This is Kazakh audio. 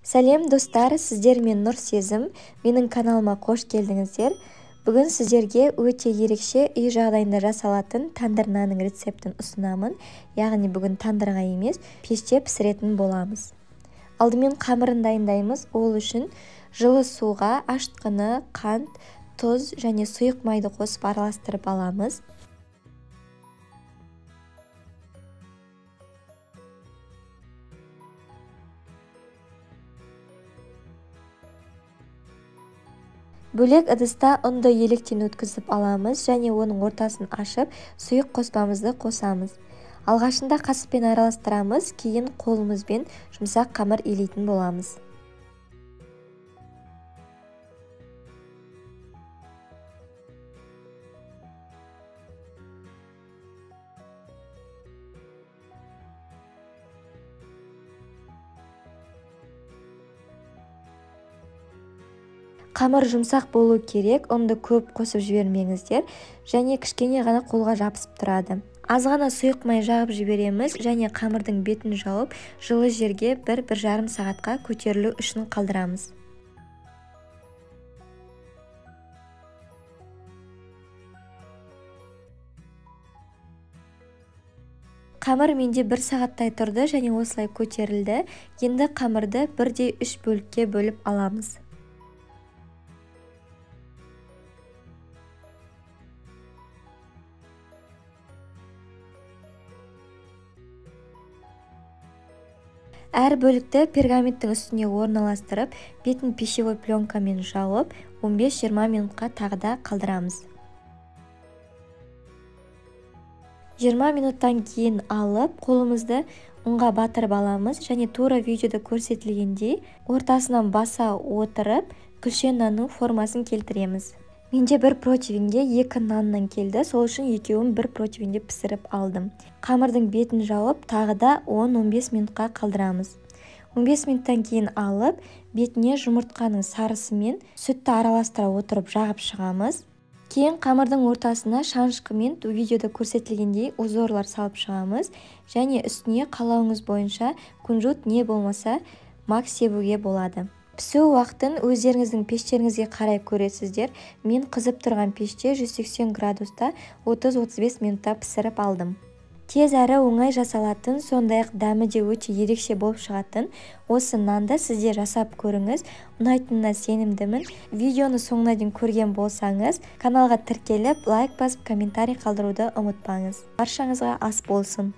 Сәлем достар, сіздер мен Нұр Сезім. Менің каналыма қош келдіңіздер. Бүгін сіздерге өте ерекше үй жағдайында жасалатын тандыр нанның рецептін ұсынамын. Яғни бүгін тандырға емес, пеште пісіретін боламыз. Алдымен қамырын дайындаймыз. Ол үшін жылы суға ашытқыны, қант, тұз және сұйық майды қосып араластырып аламыз. Бөлек ыдыста ұнды електен өткізіп аламыз және оның ортасын ашып, сұйық қоспамызды қосамыз. Алғашында қасықпен араластырамыз, кейін қолымызбен жұмсақ қамыр илейтін боламыз. Қамыр жұмсақ болу керек, ұнды көп қосып жібермеңіздер, және кішкене ғана қолға жабысып тұрады. Аз ғана сұйық май жағып жібереміз және қамырдың бетін жауып, жылы жерге 1-1,5 сағатқа көтерілу үшін қалдырамыз. Қамыр менде 1 сағаттай тұрды және осылай көтерілді. Енді қамырды 1/3 бөлікке бөліп аламыз. Әр бөлікті пергаменттің үстіне орналастырып, бетін пищевой пленкамен жауып, 15-20 минутқа тағы да қалдырамыз. 20 минуттан кейін алып, қолымызды ұнға батырып аламыз және тура видеода көрсетілгендей ортасынан баса отырып, күлше нанның формасын келтіреміз. Менде 1 противеньге 2 наннан келді, сол үшін екеуін 1 противеньде пісіріп алдым. Қамырдың бетін жауып, тағы да 10-15 минутқа қалдырамыз. 15 минуттан кейін алып, бетіне жұмыртқаның сарысы мен сүтті араластыра отырып жағып шығамыз. Кейін қамырдың ортасына шанышқымен видеода көрсетілгендей узорлар салып шығамыз және үстіне қалауыңыз бойынша кунжут не болмаса мак себуге болады. Пісу уақытын өздеріңіздің пештеріңізге қарай көресіздер. Мен қызып тұрған пеште 180 градуста 30-35 минутта пісіріп алдым. Тез әрі оңай жасалатын, сондай-ақ дәмі де өте ерекше болып шығатын осы нанды сіздер жасап көріңіз. Ұнайтынына сенімдімін. Видеоны соңына дейін көрген болсаңыз, каналға тіркеліп, лайк басып, комментарий қалдыруды ұмытпаңыз. Баршаңызға ас болсын.